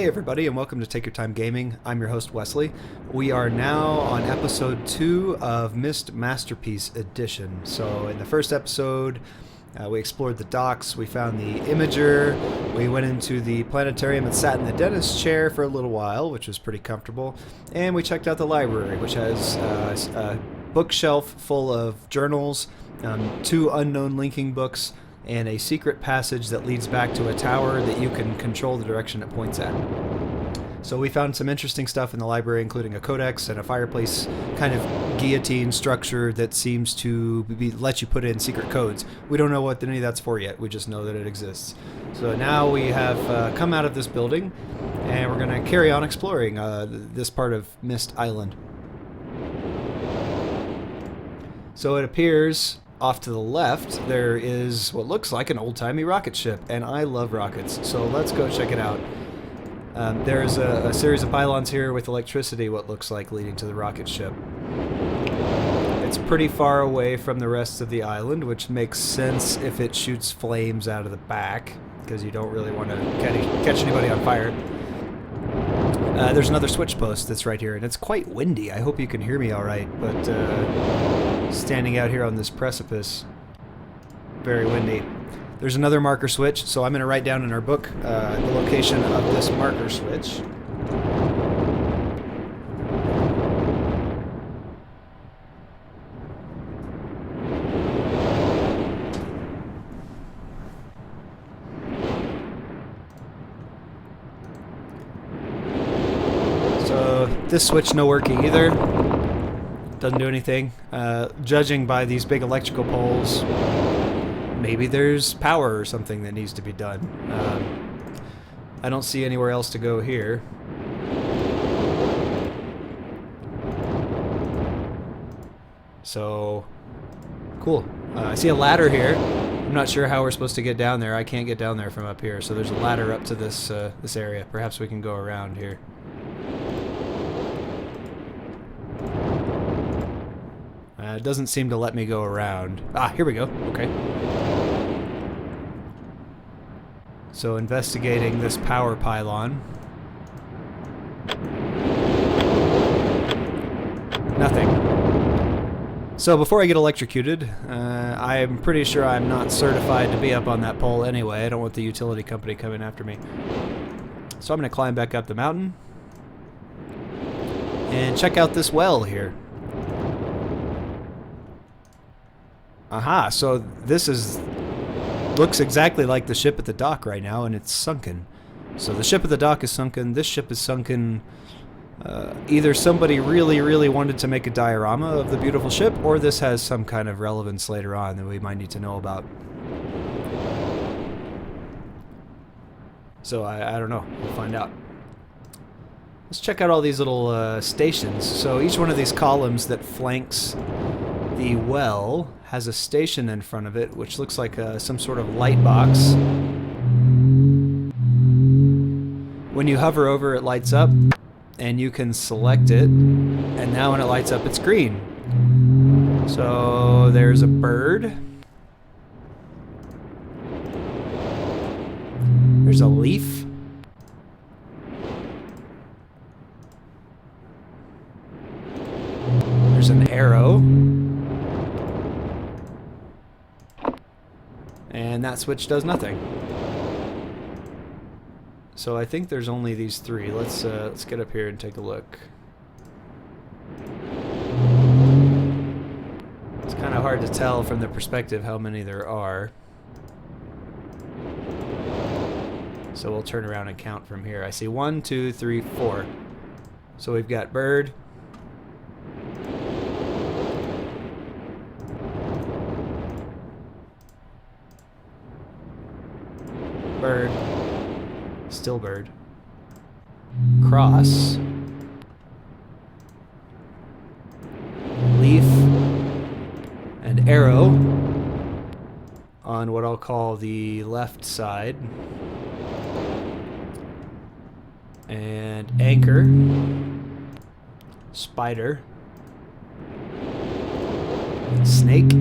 Hey everybody, and welcome to Take Your Time Gaming. I'm your host Wesley. We are now on episode 2 of Myst Masterpiece Edition. So in the first episode, we explored the docks, we found the Imager, we went into the planetarium and sat in the dentist chair for a little while, which was pretty comfortable, and we checked out the library, which has a bookshelf full of journals, 2 unknown linking books, and a secret passage that leads back to a tower that you can control the direction it points at. So we found some interesting stuff in the library, including a codex and a fireplace kind of guillotine structure that seems to let you put in secret codes. We don't know what any of that's for yet, we just know that it exists. So now we have come out of this building, and we're going to carry on exploring this part of Myst Island. So it appears off to the left, there is what looks like an old-timey rocket ship, and I love rockets, so let's go check it out. There's a series of pylons here with electricity, what looks like, leading to the rocket ship. It's pretty far away from the rest of the island, which makes sense if it shoots flames out of the back, because you don't really want to catch anybody on fire. There's another switch post that's right here, and it's quite windy. I hope you can hear me all right, but standing out here on this precipice, very windy. There's another marker switch, so I'm going to write down in our book the location of this marker switch. So this switch no working either. Doesn't do anything. Judging by these big electrical poles, maybe there's power or something that needs to be done. I don't see anywhere else to go here. So, cool. I see a ladder here. I'm not sure how we're supposed to get down there. I can't get down there from up here. So there's a ladder up to this this area. Perhaps we can go around here. It doesn't seem to let me go around. Ah, here we go. Okay. So investigating this power pylon. Nothing. So before I get electrocuted, I'm pretty sure I'm not certified to be up on that pole anyway. I don't want the utility company coming after me. So I'm going to climb back up the mountain and check out this well here. Aha, so this looks exactly like the ship at the dock right now, and it's sunken. So the ship at the dock is sunken, this ship is sunken. Either somebody really wanted to make a diorama of the beautiful ship, or this has some kind of relevance later on that we might need to know about. So I don't know, we'll find out. Let's check out all these little stations. So each one of these columns that flanks the well has a station in front of it, which looks like some sort of light box. When you hover over, it lights up, and you can select it, and now when it lights up, it's green. So there's a bird. There's a leaf. There's an arrow. And that switch does nothing. So I think there's only these 3. Let's get up here and take a look. It's kind of hard to tell from the perspective how many there are. So we'll turn around and count from here. I see 1, 2, 3, 4. So we've got bird. Bird, still bird, cross, leaf, and arrow on what I'll call the left side, and anchor, spider, snake,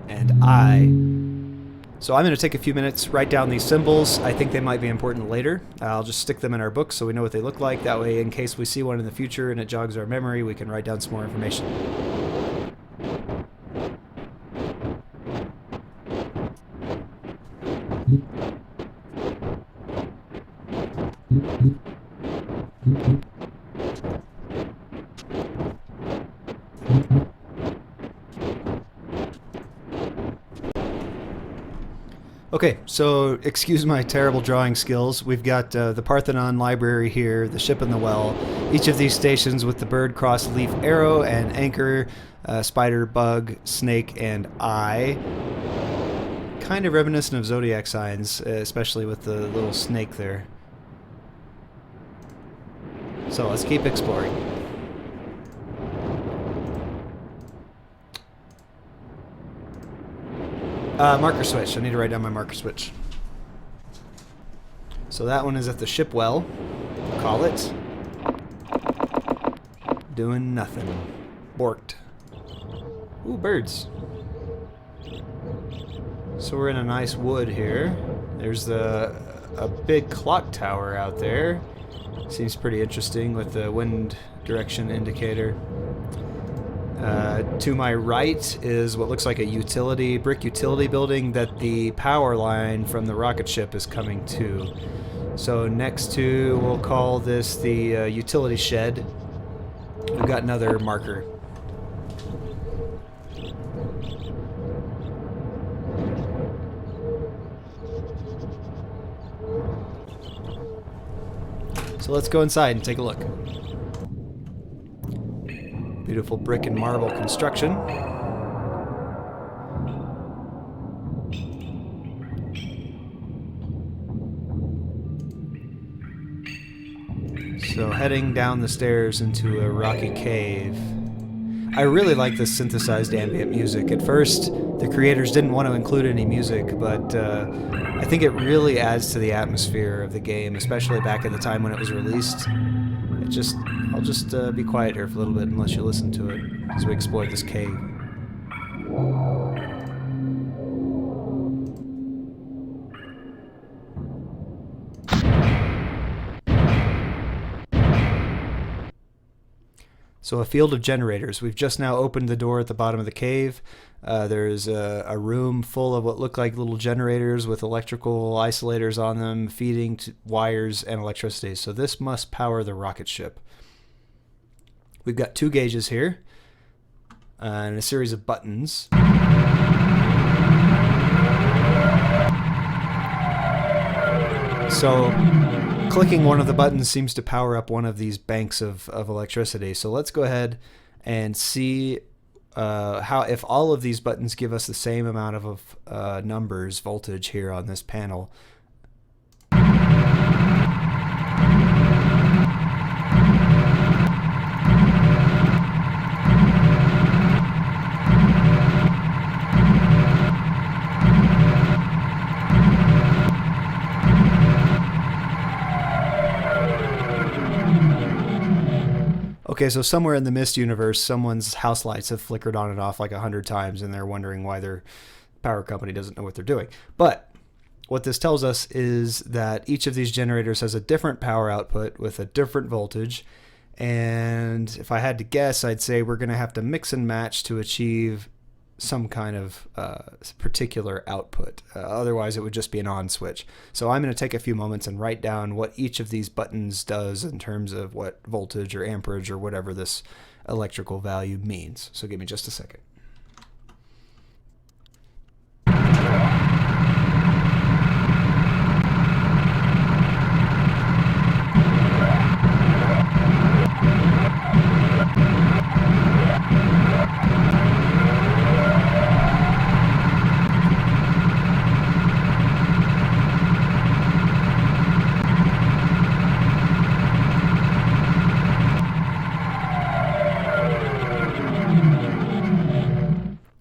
and eye. So I'm going to take a few minutes, write down these symbols. I think they might be important later. I'll just stick them in our book so we know what they look like. That way, in case we see one in the future and it jogs our memory, we can write down some more information. Okay, so excuse my terrible drawing skills. We've got the Parthenon Library here, the ship and the well. Each of these stations with the bird, cross, leaf, arrow, and anchor, spider, bug, snake, and eye. Kind of reminiscent of zodiac signs, especially with the little snake there. So let's keep exploring. Marker switch. I need to write down my marker switch. So that one is at the ship well. We'll call it. Doing nothing. Borked. Ooh, birds. So we're in a nice wood here. There's a big clock tower out there. Seems pretty interesting with the wind direction indicator. To my right is what looks like a brick utility building that the power line from the rocket ship is coming to. So next to, we'll call this the utility shed. We've got another marker. So let's go inside and take a look. Beautiful brick and marble construction. So heading down the stairs into a rocky cave. I really like this synthesized ambient music. At first, the creators didn't want to include any music, but I think it really adds to the atmosphere of the game, especially back at the time when it was released. I'll just be quiet here for a little bit unless you listen to it as we explore this cave. So a field of generators. We've just now opened the door at the bottom of the cave. There's a room full of what look like little generators with electrical isolators on them, feeding to wires and electricity. So this must power the rocket ship. We've got 2 gauges here and a series of buttons. So clicking one of the buttons seems to power up one of these banks of electricity. So let's go ahead and see if all of these buttons give us the same amount of numbers, voltage here on this panel. Okay, so somewhere in the Myst universe, someone's house lights have flickered on and off like 100 times, and they're wondering why their power company doesn't know what they're doing. But what this tells us is that each of these generators has a different power output with a different voltage. And if I had to guess, I'd say we're going to have to mix and match to achieve some kind of particular output. Otherwise, it would just be an on switch. So I'm going to take a few moments and write down what each of these buttons does in terms of what voltage or amperage or whatever this electrical value means. So give me just a second.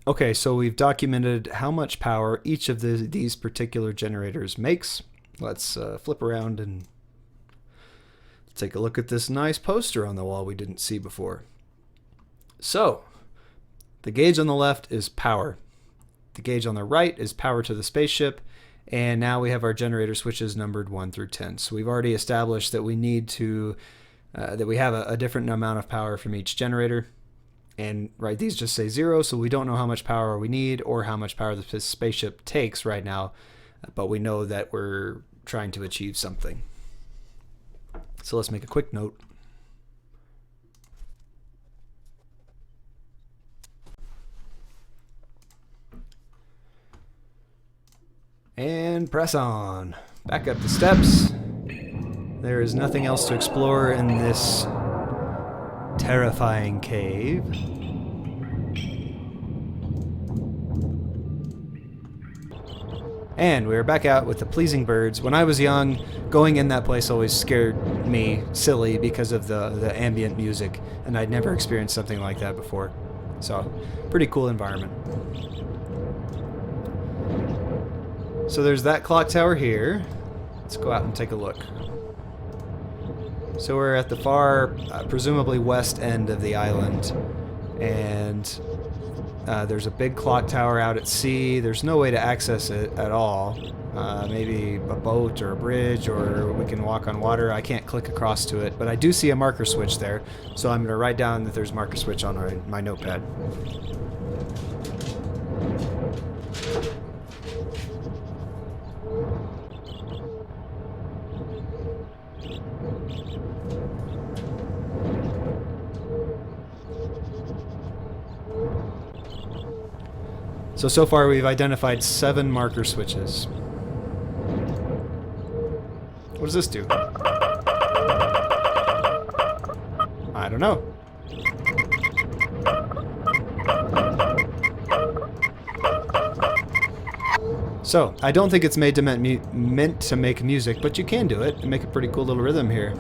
Okay, so we've documented how much power each of these particular generators makes. Let's flip around and take a look at this nice poster on the wall we didn't see before. So, the gauge on the left is power. The gauge on the right is power to the spaceship, and now we have our generator switches numbered 1 through 10. So we've already established that we need to, that we have a different amount of power from each generator. And right, these just say 0, so we don't know how much power we need or how much power the spaceship takes right now, but we know that we're trying to achieve something. So let's make a quick note. And press on. Back up the steps. There is nothing else to explore in this terrifying cave. And we're back out with the pleasing birds. When I was young, going in that place always scared me silly because of the ambient music, and I'd never experienced something like that before. So, pretty cool environment. So there's that clock tower here. Let's go out and take a look. So we're at the far, presumably west end of the island, and there's a big clock tower out at sea. There's no way to access it at all. Maybe a boat or a bridge, or we can walk on water. I can't click across to it, but I do see a marker switch there, so I'm going to write down that there's a marker switch on my notepad. So far we've identified 7 marker switches. What does this do? I don't know. So, I don't think it's meant to make music, but you can do it and make a pretty cool little rhythm here.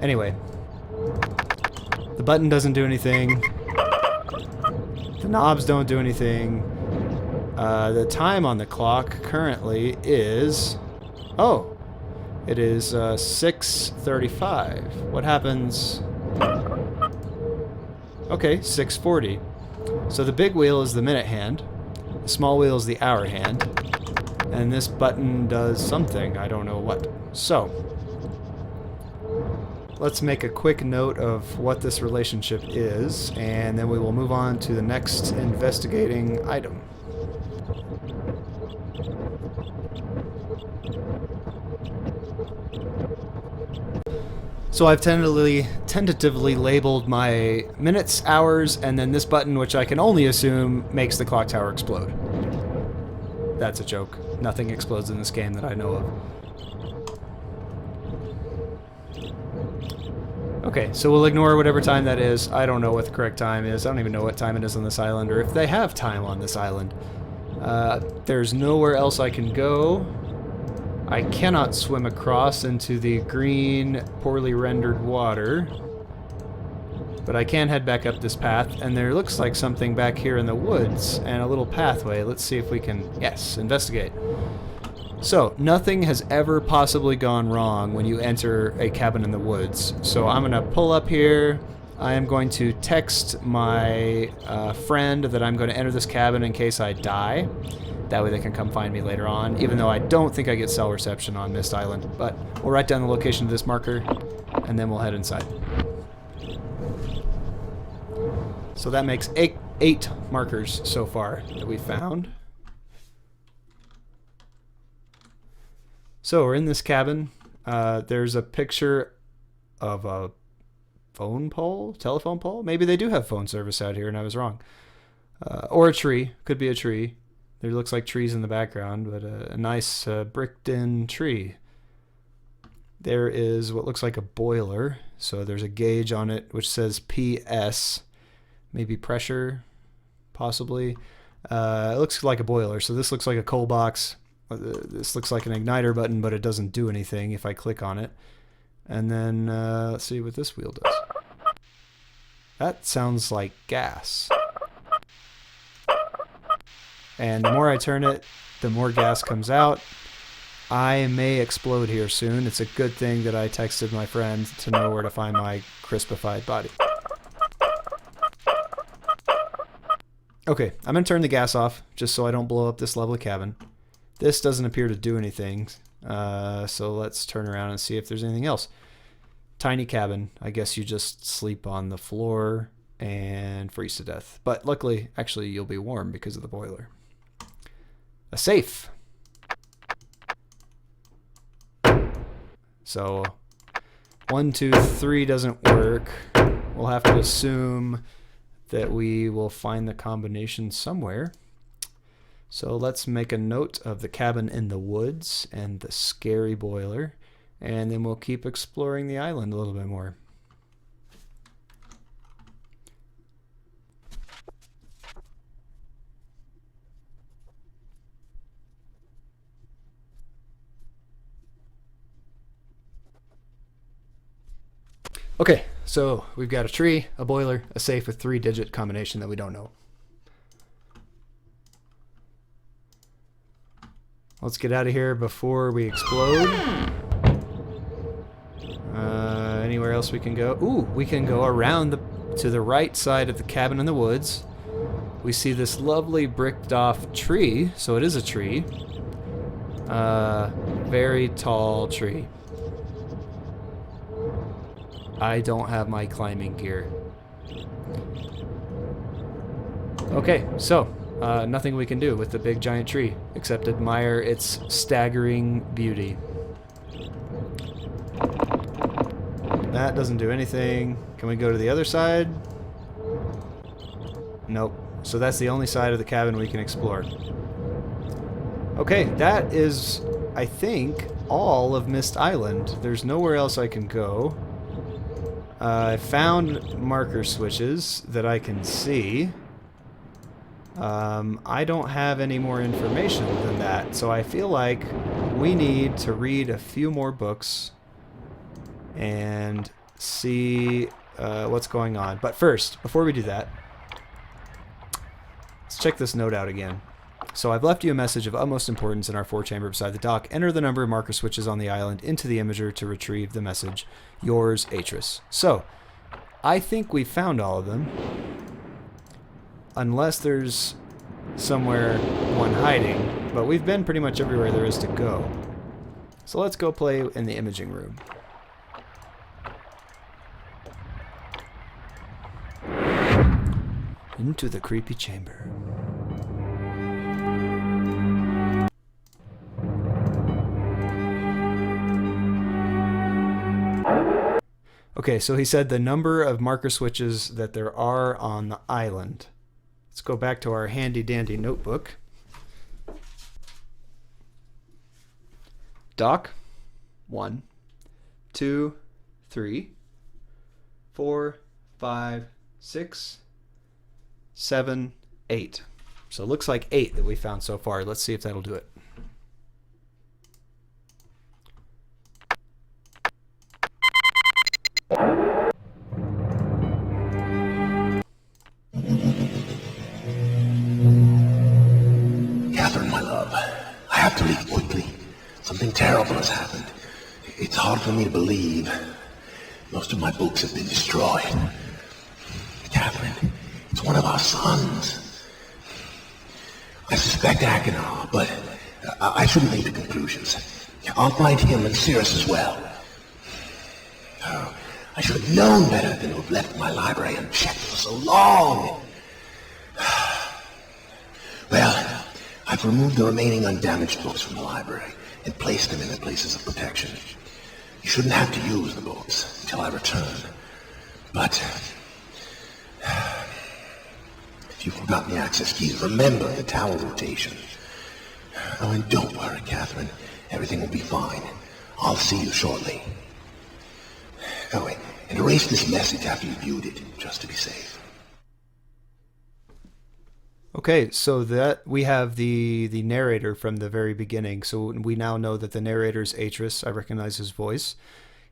Anyway, the button doesn't do anything. The knobs don't do anything. The time on the clock currently is... Oh! It is 6:35. What happens... Okay, 6:40. So the big wheel is the minute hand. The small wheel is the hour hand. And this button does something. I don't know what. So... let's make a quick note of what this relationship is, and then we will move on to the next investigating item. So I've tentatively labeled my minutes, hours, and then this button, which I can only assume makes the clock tower explode. That's a joke. Nothing explodes in this game that I know of. Okay, so we'll ignore whatever time that is. I don't know what the correct time is. I don't even know what time it is on this island, or if they have time on this island. There's nowhere else I can go. I cannot swim across into the green, poorly rendered water. But I can head back up this path, and there looks like something back here in the woods, and a little pathway. Let's see if we can, yes, investigate. So, nothing has ever possibly gone wrong when you enter a cabin in the woods. So I'm going to pull up here. I am going to text my friend that I'm going to enter this cabin in case I die. That way they can come find me later on, even though I don't think I get cell reception on Myst Island. But we'll write down the location of this marker, and then we'll head inside. So that makes eight markers so far that we found. So we're in this cabin. There's a picture of a phone pole, telephone pole. Maybe they do have phone service out here and I was wrong. Or a tree. Could be a tree. There looks like trees in the background, but a nice bricked in tree. There is what looks like a boiler. So there's a gauge on it which says PS. Maybe pressure, possibly. It looks like a boiler. So this looks like a coal box. This looks like an igniter button, but it doesn't do anything if I click on it. And then, let's see what this wheel does. That sounds like gas. And the more I turn it, the more gas comes out. I may explode here soon. It's a good thing that I texted my friend to know where to find my crispified body. Okay, I'm going to turn the gas off just so I don't blow up this lovely cabin. This doesn't appear to do anything. So let's turn around and see if there's anything else. Tiny cabin. I guess you just sleep on the floor and freeze to death. But luckily, actually, you'll be warm because of the boiler. A safe. So 1, 2, 3 doesn't work. We'll have to assume that we will find the combination somewhere. So let's make a note of the cabin in the woods and the scary boiler, and then we'll keep exploring the island a little bit more. Okay, so we've got a tree, a boiler, a safe with 3-digit combination that we don't know. Let's get out of here before we explode. Anywhere else we can go? Ooh, we can go around to the right side of the cabin in the woods. We see this lovely bricked off tree, so it is a tree. Very tall tree. I don't have my climbing gear. Okay, so nothing we can do with the big giant tree except admire its staggering beauty. That doesn't do anything. Can we go to the other side? Nope. So that's the only side of the cabin we can explore. Okay, that is, I think, all of Myst Island. There's nowhere else I can go. I found marker switches that I can see. I don't have any more information than that, so I feel like we need to read a few more books and see what's going on. But first, before we do that, let's check this note out again. So I've left you a message of utmost importance in our 4-chamber beside the dock. Enter the number of marker switches on the island into the imager to retrieve the message. Yours, Atrus. So, I think we found all of them. Unless there's somewhere one hiding. But we've been pretty much everywhere there is to go. So let's go play in the imaging room. Into the creepy chamber. Okay, so he said the number of marker switches that there are on the island. Let's go back to our handy-dandy notebook. Dock, 1, 2, 3, 4, 5, 6, 7, 8. So it looks like 8 that we found so far. Let's see if that'll do it. Catherine, my love, I have to leave quickly. Something terrible has happened. It's hard for me to believe. Most of my books have been destroyed. Catherine, it's one of our sons. I suspect Achenar, but I shouldn't leap to conclusions. I'll find him and Sirrus as well. Oh, I should have known better than to have left my library unchecked for so long. Well, I've removed the remaining undamaged books from the library and placed them in their places of protection. You shouldn't have to use the books until I return. But if you've forgotten the access keys, remember the tower rotation. Oh, and don't worry, Catherine. Everything will be fine. I'll see you shortly. Oh, wait, and erase this message after you viewed it, just to be safe. Okay, so that we have the narrator from the very beginning. So we now know that the narrator is Atrus. I recognize his voice.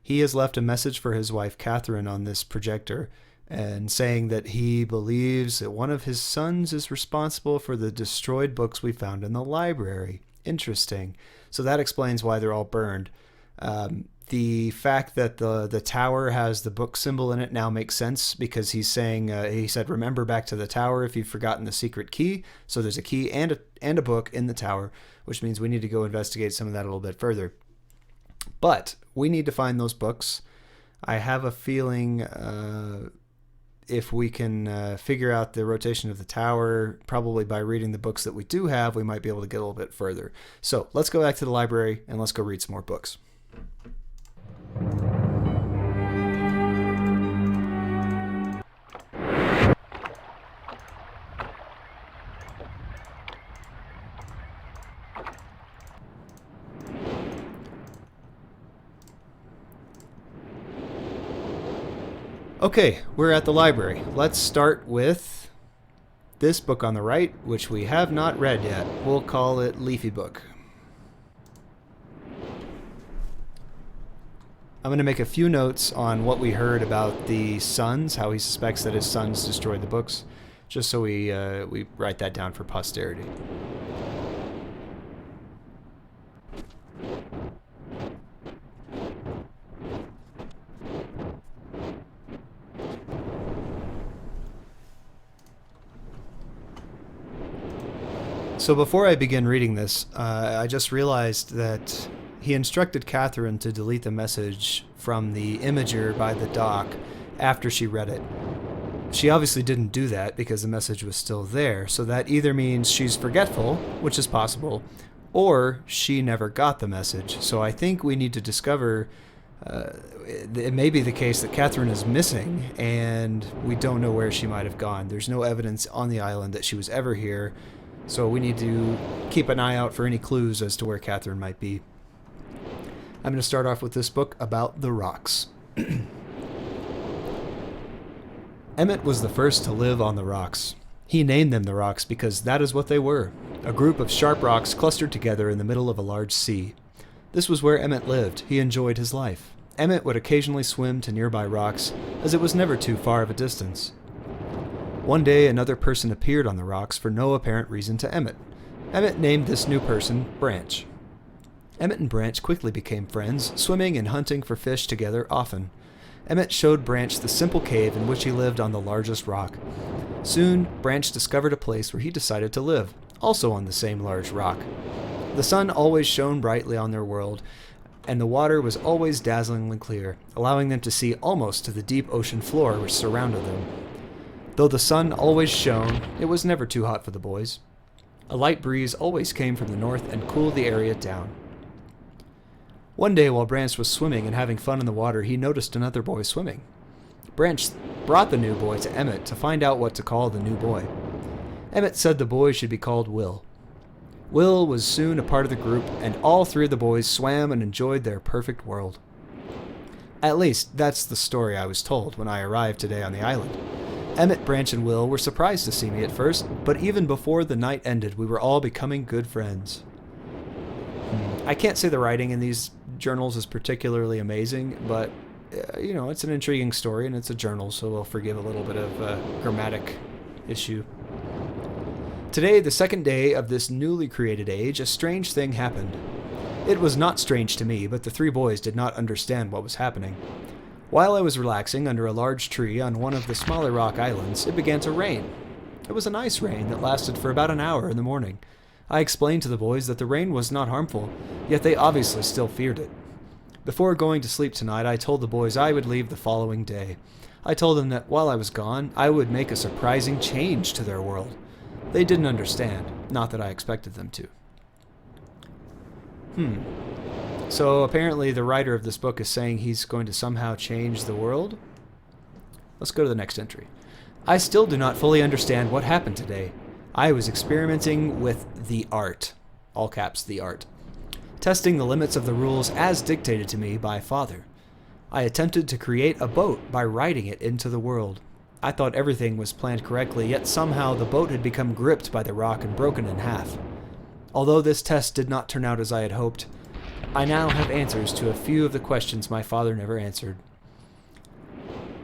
He has left a message for his wife Catherine on this projector, and saying that he believes that one of his sons is responsible for the destroyed books we found in the library. Interesting. So that explains why they're all burned. the fact that the tower has the book symbol in it now makes sense, because he's saying, he said, remember back to the tower if you've forgotten the secret key. So there's a key and a book in the tower, which means we need to go investigate some of that a little bit further. But we need to find those books. I have a feeling if we can figure out the rotation of the tower, probably by reading the books that we do have, we might be able to get a little bit further. So let's go back to the library and let's go read some more books. Okay, we're at the library. Let's start with this book on the right, which we have not read yet. We'll call it Leafy Book. I'm going to make a few notes on what we heard about the sons, how he suspects that his sons destroyed the books, just so we write that down for posterity. So before I begin reading this, I just realized that he instructed Catherine to delete the message from the imager by the dock after she read it. She obviously didn't do that because the message was still there, so that either means she's forgetful, which is possible, or she never got the message. So I think we need to discover, it may be the case that Catherine is missing and we don't know where she might have gone. There's no evidence on the island that she was ever here. So we need to keep an eye out for any clues as to where Catherine might be. I'm going to start off with this book about the rocks. Emmett was the first to live on the rocks. He named them the rocks because that is what they were, a group of sharp rocks clustered together in the middle of a large sea. This was where Emmett lived. He enjoyed his life. Emmett would occasionally swim to nearby rocks, as it was never too far of a distance. One day, another person appeared on the rocks for no apparent reason to Emmett. Emmett named this new person Branch. Emmett and Branch quickly became friends, swimming and hunting for fish together often. Emmett showed Branch the simple cave in which he lived on the largest rock. Soon, Branch discovered a place where he decided to live, also on the same large rock. The sun always shone brightly on their world, and the water was always dazzlingly clear, allowing them to see almost to the deep ocean floor which surrounded them. Though the sun always shone, it was never too hot for the boys. A light breeze always came from the north and cooled the area down. One day, while Branch was swimming and having fun in the water, he noticed another boy swimming. Branch brought the new boy to Emmett to find out what to call the new boy. Emmett said the boy should be called Will. Will was soon a part of the group, and all three of the boys swam and enjoyed their perfect world. At least, that's the story I was told when I arrived today on the island. Emmett, Branch, and Will were surprised to see me at first, but even before the night ended, we were all becoming good friends. I can't say the writing in these journals is particularly amazing, but, it's an intriguing story, and it's a journal, so we'll forgive a little bit of grammatic issue. Today, the second day of this newly created age, a strange thing happened. It was not strange to me, but the three boys did not understand what was happening. While I was relaxing under a large tree on one of the smaller rock islands, it began to rain. It was a nice rain that lasted for about an hour in the morning. I explained to the boys that the rain was not harmful, yet they obviously still feared it. Before going to sleep tonight, I told the boys I would leave the following day. I told them that while I was gone, I would make a surprising change to their world. They didn't understand, not that I expected them to. So apparently the writer of this book is saying he's going to somehow change the world? Let's go to the next entry. I still do not fully understand what happened today. I was experimenting with the art, all caps the art, testing the limits of the rules as dictated to me by Father. I attempted to create a boat by riding it into the world. I thought everything was planned correctly, yet somehow the boat had become gripped by the rock and broken in half. Although this test did not turn out as I had hoped, I now have answers to a few of the questions my father never answered.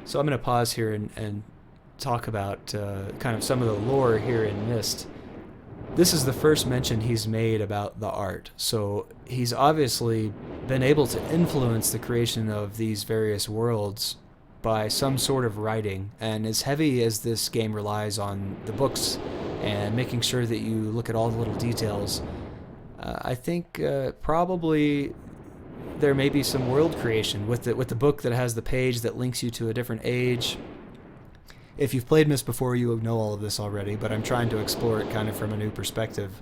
So I'm going to pause here and talk about kind of some of the lore here in Myst. This is the first mention he's made about the art, so he's obviously been able to influence the creation of these various worlds by some sort of writing. And as heavy as this game relies on the books and making sure that you look at all the little details, I think probably there may be some world creation with the book that has the page that links you to a different age. If you've played Myst before, you know all of this already, but I'm trying to explore it kind of from a new perspective,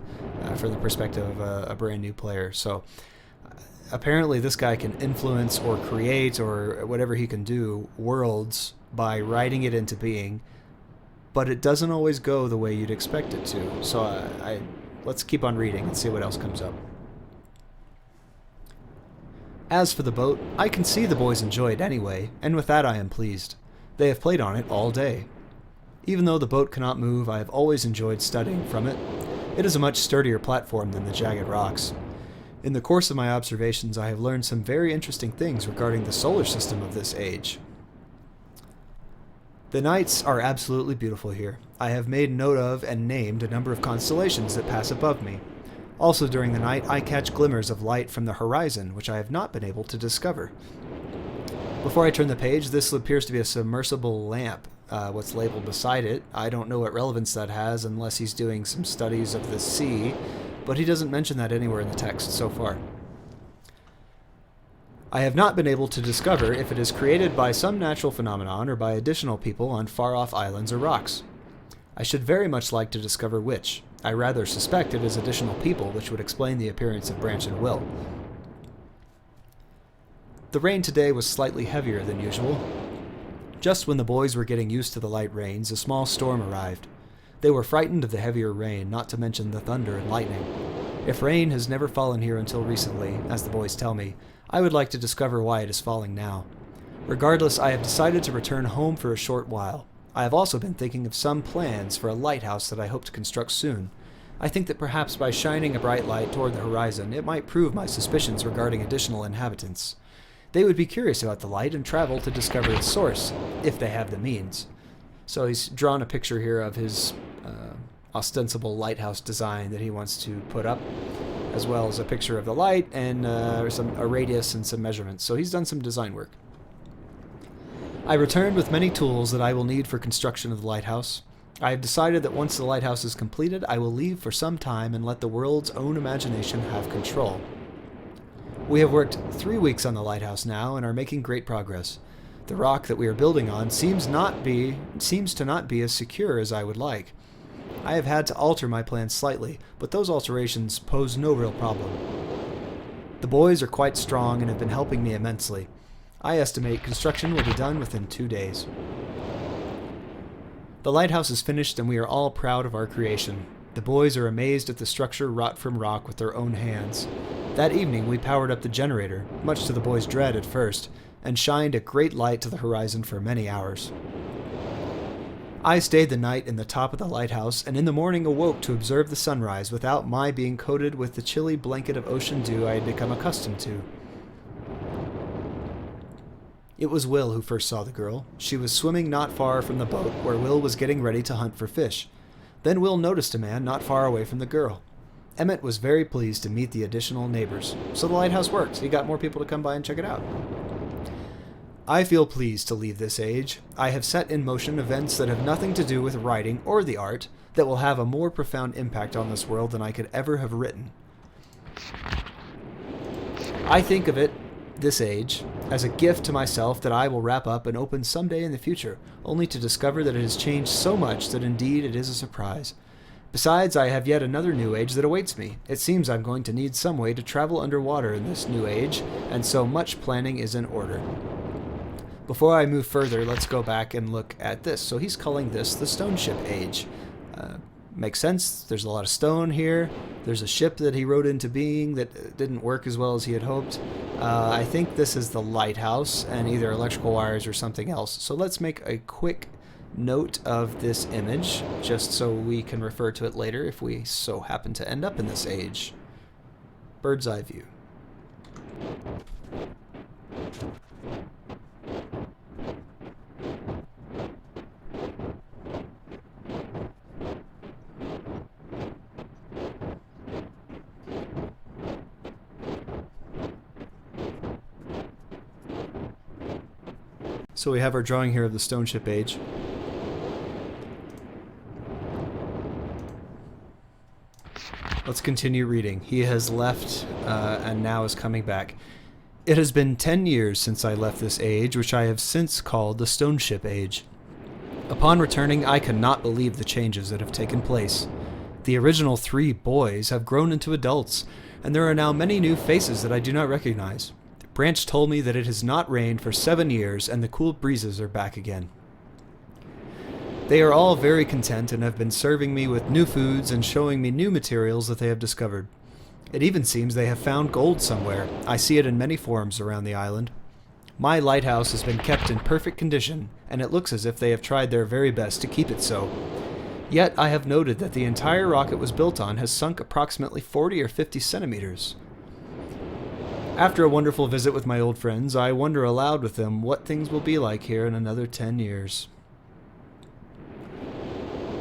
from the perspective of a brand new player. So apparently this guy can influence or create or whatever he can do worlds by writing it into being, but it doesn't always go the way you'd expect it to. So let's keep on reading and see what else comes up. As for the boat, I can see the boys enjoy it anyway, and with that I am pleased. They have played on it all day. Even though the boat cannot move, I have always enjoyed studying from it. It is a much sturdier platform than the jagged rocks. In the course of my observations, I have learned some very interesting things regarding the solar system of this age. The nights are absolutely beautiful here. I have made note of and named a number of constellations that pass above me. Also during the night, I catch glimmers of light from the horizon, which I have not been able to discover. Before I turn the page, this appears to be a submersible lamp. What's labeled beside it, I don't know what relevance that has unless he's doing some studies of the sea, but he doesn't mention that anywhere in the text so far. I have not been able to discover if it is created by some natural phenomenon or by additional people on far-off islands or rocks. I should very much like to discover which. I rather suspect it is additional people, which would explain the appearance of Branch and Will. The rain today was slightly heavier than usual. Just when the boys were getting used to the light rains, a small storm arrived. They were frightened of the heavier rain, not to mention the thunder and lightning. If rain has never fallen here until recently, as the boys tell me, I would like to discover why it is falling now. Regardless, I have decided to return home for a short while. I have also been thinking of some plans for a lighthouse that I hope to construct soon. I think that perhaps by shining a bright light toward the horizon, it might prove my suspicions regarding additional inhabitants. They would be curious about the light and travel to discover its source, if they have the means. So he's drawn a picture here of his ostensible lighthouse design that he wants to put up, as well as a picture of the light and a radius and some measurements. So he's done some design work. I returned with many tools that I will need for construction of the lighthouse. I have decided that once the lighthouse is completed, I will leave for some time and let the world's own imagination have control. We have worked 3 weeks on the lighthouse now and are making great progress. The rock that we are building on seems to not be as secure as I would like. I have had to alter my plans slightly, but those alterations pose no real problem. The boys are quite strong and have been helping me immensely. I estimate construction will be done within 2 days. The lighthouse is finished and we are all proud of our creation. The boys are amazed at the structure wrought from rock with their own hands. That evening we powered up the generator, much to the boys' dread at first, and shined a great light to the horizon for many hours. I stayed the night in the top of the lighthouse, and in the morning awoke to observe the sunrise without my being coated with the chilly blanket of ocean dew I had become accustomed to. It was Will who first saw the girl. She was swimming not far from the boat, where Will was getting ready to hunt for fish. Then Will noticed a man not far away from the girl. Emmett was very pleased to meet the additional neighbors. So the lighthouse works. He got more people to come by and check it out. I feel pleased to leave this age. I have set in motion events that have nothing to do with writing or the art that will have a more profound impact on this world than I could ever have written. I think of it, this age, as a gift to myself that I will wrap up and open someday in the future, only to discover that it has changed so much that indeed it is a surprise. Besides, I have yet another new age that awaits me. It seems I'm going to need some way to travel underwater in this new age, and so much planning is in order. Before I move further, let's go back and look at this. So he's calling this the Stoneship Age. Makes sense. There's a lot of stone here. There's a ship that he wrote into being that didn't work as well as he had hoped. I think this is the lighthouse and either electrical wires or something else. So let's make a quick note of this image, just so we can refer to it later if we so happen to end up in this age. Bird's eye view. So we have our drawing here of the Stoneship Age. Let's continue reading. He has left and now is coming back. It has been 10 years since I left this age, which I have since called the Stoneship Age. Upon returning, I cannot believe the changes that have taken place. The original 3 boys have grown into adults, and there are now many new faces that I do not recognize. Branch told me that it has not rained for 7 years, and the cool breezes are back again. They are all very content and have been serving me with new foods and showing me new materials that they have discovered. It even seems they have found gold somewhere. I see it in many forms around the island. My lighthouse has been kept in perfect condition, and it looks as if they have tried their very best to keep it so. Yet I have noted that the entire rock it was built on has sunk approximately 40 or 50 centimeters. After a wonderful visit with my old friends, I wonder aloud with them what things will be like here in another 10 years.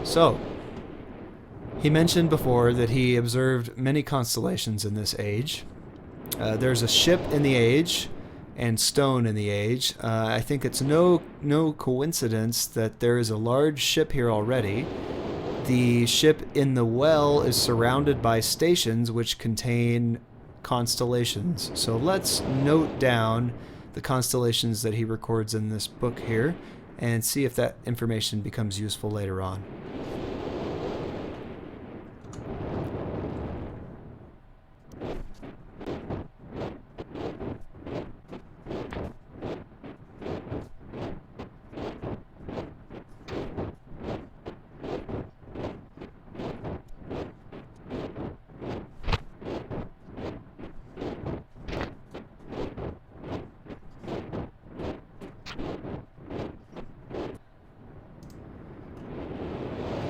So, he mentioned before that he observed many constellations in this age. There's a ship in the age and stone in the age. I think it's no coincidence that there is a large ship here already. The ship in the well is surrounded by stations which contain constellations. So let's note down the constellations that he records in this book here and see if that information becomes useful later on.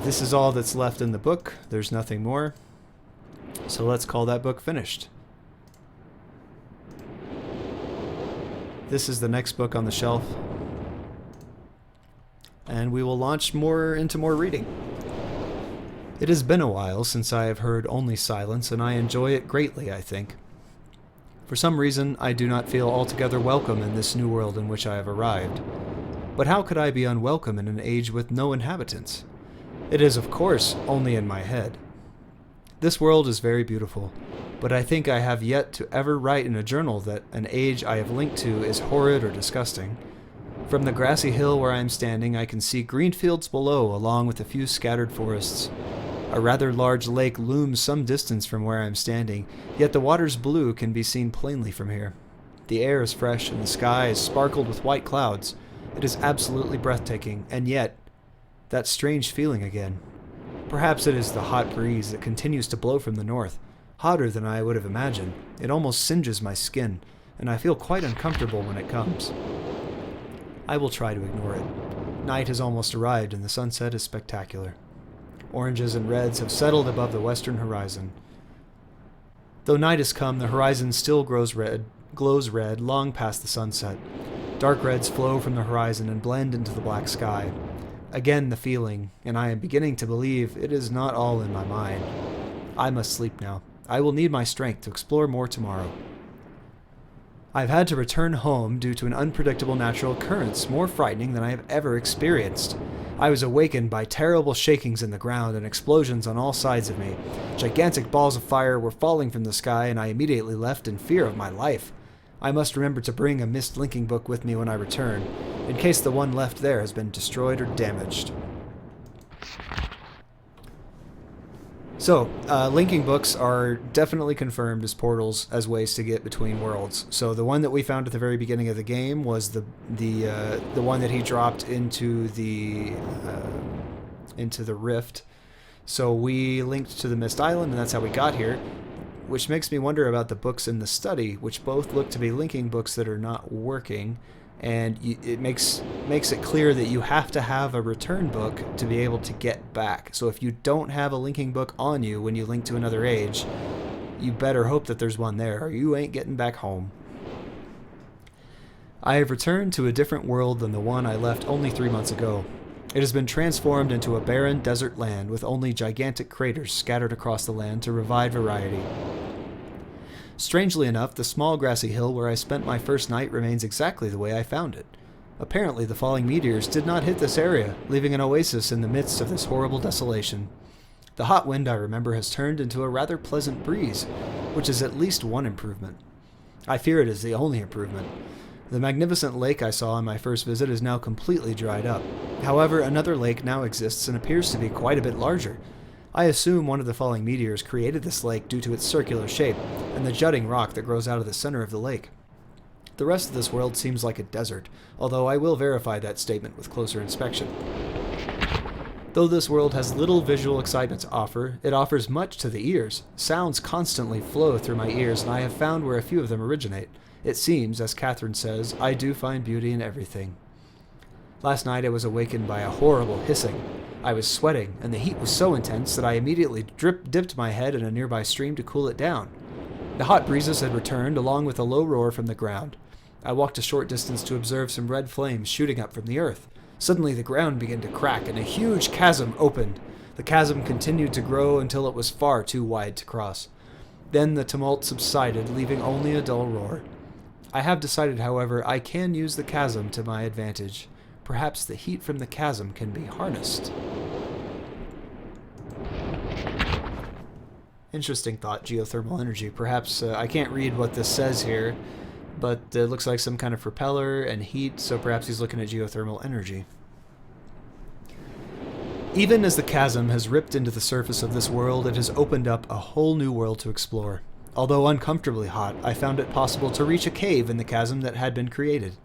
This is all that's left in the book. There's nothing more. So let's call that book finished. This is the next book on the shelf. And we will launch into more reading. It has been a while since I have heard only silence, and I enjoy it greatly, I think. For some reason, I do not feel altogether welcome in this new world in which I have arrived. But how could I be unwelcome in an age with no inhabitants? It is, of course, only in my head. This world is very beautiful, but I think I have yet to ever write in a journal that an age I have linked to is horrid or disgusting. From the grassy hill where I am standing, I can see green fields below, along with a few scattered forests. A rather large lake looms some distance from where I am standing, yet the water's blue can be seen plainly from here. The air is fresh, and the sky is sparkled with white clouds. It is absolutely breathtaking, and yet that strange feeling again. Perhaps it is the hot breeze that continues to blow from the north, hotter than I would have imagined. It almost singes my skin, and I feel quite uncomfortable when it comes. I will try to ignore it. Night has almost arrived, and the sunset is spectacular. Oranges and reds have settled above the western horizon. Though night has come, the horizon still glows red long past the sunset. Dark reds flow from the horizon and blend into the black sky. Again the feeling, and I am beginning to believe it is not all in my mind. I must sleep now. I will need my strength to explore more tomorrow. I have had to return home due to an unpredictable natural occurrence, more frightening than I have ever experienced. I was awakened by terrible shakings in the ground and explosions on all sides of me. Gigantic balls of fire were falling from the sky, and I immediately left in fear of my life. I must remember to bring a Myst linking book with me when I return, in case the one left there has been destroyed or damaged. So, linking books are definitely confirmed as portals, as ways to get between worlds. So the one that we found at the very beginning of the game was the one that he dropped into the rift. So we linked to the Myst Island, and that's how we got here. Which makes me wonder about the books in the study, which both look to be linking books that are not working, and it makes it clear that you have to have a return book to be able to get back. So if you don't have a linking book on you when you link to another age, you better hope that there's one there, or you ain't getting back home. I have returned to a different world than the one I left only 3 months ago. It has been transformed into a barren desert land with only gigantic craters scattered across the land to provide variety. Strangely enough, the small grassy hill where I spent my first night remains exactly the way I found it. Apparently, the falling meteors did not hit this area, leaving an oasis in the midst of this horrible desolation. The hot wind, I remember, has turned into a rather pleasant breeze, which is at least one improvement. I fear it is the only improvement. The magnificent lake I saw on my first visit is now completely dried up. However, another lake now exists and appears to be quite a bit larger. I assume one of the falling meteors created this lake due to its circular shape and the jutting rock that grows out of the center of the lake. The rest of this world seems like a desert, although I will verify that statement with closer inspection. Though this world has little visual excitement to offer, it offers much to the ears. Sounds constantly flow through my ears, and I have found where a few of them originate. It seems, as Catherine says, I do find beauty in everything. Last night I was awakened by a horrible hissing. I was sweating, and the heat was so intense that I immediately dipped my head in a nearby stream to cool it down. The hot breezes had returned, along with a low roar from the ground. I walked a short distance to observe some red flames shooting up from the earth. Suddenly the ground began to crack, and a huge chasm opened. The chasm continued to grow until it was far too wide to cross. Then the tumult subsided, leaving only a dull roar. I have decided, however, I can use the chasm to my advantage. Perhaps the heat from the chasm can be harnessed. Interesting thought, geothermal energy. Perhaps, I can't read what this says here, but it looks like some kind of propeller and heat, so perhaps he's looking at geothermal energy. Even as the chasm has ripped into the surface of this world, it has opened up a whole new world to explore. Although uncomfortably hot, I found it possible to reach a cave in the chasm that had been created,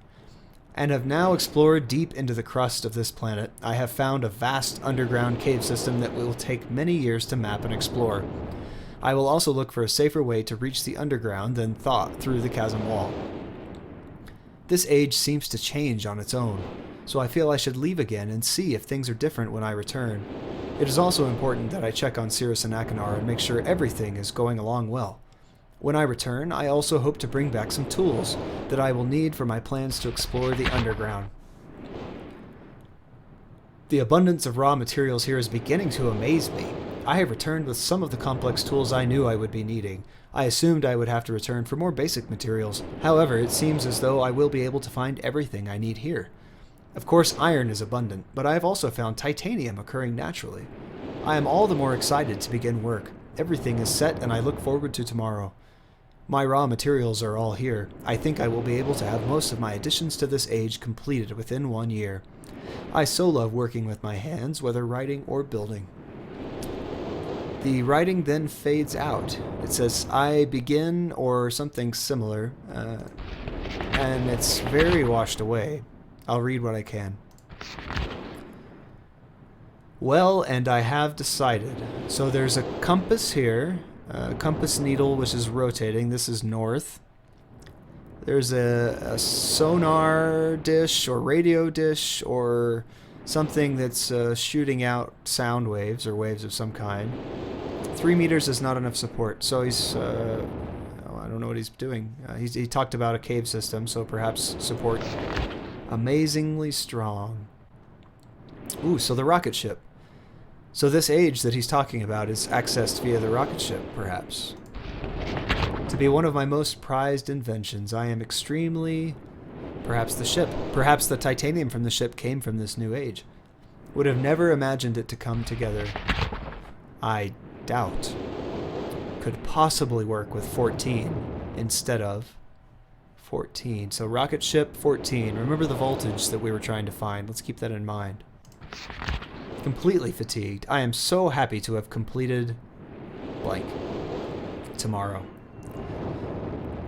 and have now explored deep into the crust of this planet. I have found a vast underground cave system that will take many years to map and explore. I will also look for a safer way to reach the underground than through the chasm wall. This age seems to change on its own, so I feel I should leave again and see if things are different when I return. It is also important that I check on Sirrus and Achenar and make sure everything is going along well. When I return, I also hope to bring back some tools that I will need for my plans to explore the underground. The abundance of raw materials here is beginning to amaze me. I have returned with some of the complex tools I knew I would be needing. I assumed I would have to return for more basic materials. However, it seems as though I will be able to find everything I need here. Of course, iron is abundant, but I have also found titanium occurring naturally. I am all the more excited to begin work. Everything is set, and I look forward to tomorrow. My raw materials are all here. I think I will be able to have most of my additions to this age completed within 1 year. I so love working with my hands, whether writing or building. The writing then fades out. It says, I begin, or something similar, and it's very washed away. I'll read what I can. Well, and I have decided. So there's a compass here, a compass needle which is rotating. This is north. There's a sonar dish or radio dish or something that's shooting out sound waves or waves of some kind. 3 meters is not enough support, so he's I don't know what he's doing. He talked about a cave system, so perhaps support amazingly strong. Ooh, so the rocket ship. So this age that he's talking about is accessed via the rocket ship, perhaps. To be one of my most prized inventions, I am extremely... Perhaps the ship. Perhaps the titanium from the ship came from this new age. Would have never imagined it to come together. I doubt. Could possibly work with 14 instead of 14. So rocket ship 14. Remember the voltage that we were trying to find. Let's keep that in mind. Completely fatigued. I am so happy to have completed blank tomorrow.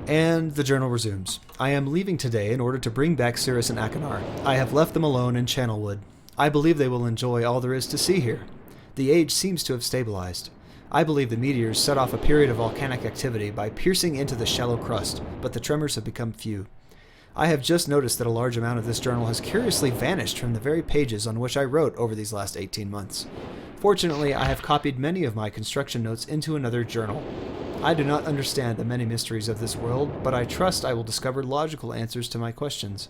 And the journal resumes. I am leaving today in order to bring back Sirrus and Achenar. I have left them alone in Channelwood. I believe they will enjoy all there is to see here. The age seems to have stabilized. I believe the meteors set off a period of volcanic activity by piercing into the shallow crust, but the tremors have become few. I have just noticed that a large amount of this journal has curiously vanished from the very pages on which I wrote over these last 18 months. Fortunately, I have copied many of my construction notes into another journal. I do not understand the many mysteries of this world, but I trust I will discover logical answers to my questions.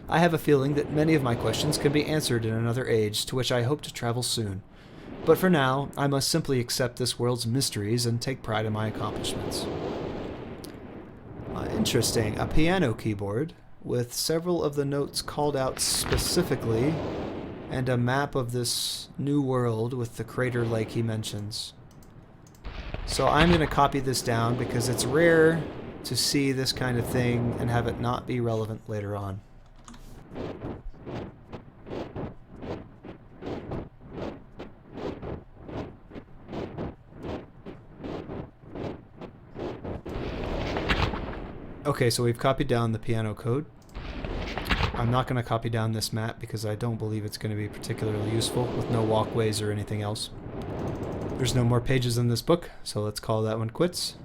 I have a feeling that many of my questions can be answered in another age, to which I hope to travel soon. But for now, I must simply accept this world's mysteries and take pride in my accomplishments. Interesting. A piano keyboard. with several of the notes called out specifically, and a map of this new world with the crater lake he mentions. So I'm going to copy this down because it's rare to see this kind of thing and have it not be relevant later on. Okay, so we've copied down the piano code. I'm not going to copy down this map because I don't believe it's going to be particularly useful with no walkways or anything else. There's no more pages in this book, so let's call that one quits.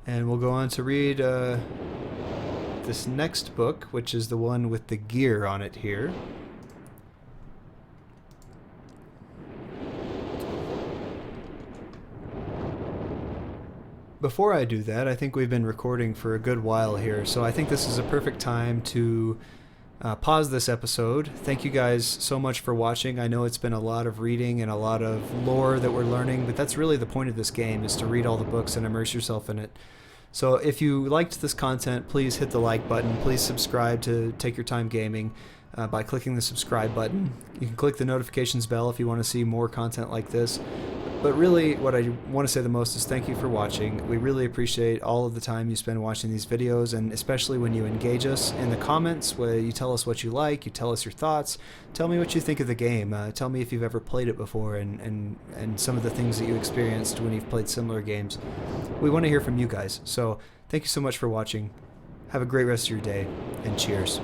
And we'll go on to read this next book, which is the one with the gear on it here. Before I do that, I think we've been recording for a good while here, so I think this is a perfect time to pause this episode. Thank you guys so much for watching. I know it's been a lot of reading and a lot of lore that we're learning, but that's really the point of this game, is to read all the books and immerse yourself in it. So if you liked this content, please hit the like button. Please subscribe to Take Your Time Gaming by clicking the subscribe button. You can click the notifications bell if you want to see more content like this. But really, what I want to say the most is thank you for watching. We really appreciate all of the time you spend watching these videos, and especially when you engage us in the comments, where you tell us what you like, you tell us your thoughts, tell me what you think of the game, tell me if you've ever played it before, and some of the things that you experienced when you've played similar games. We want to hear from you guys, so thank you so much for watching. Have a great rest of your day, and cheers.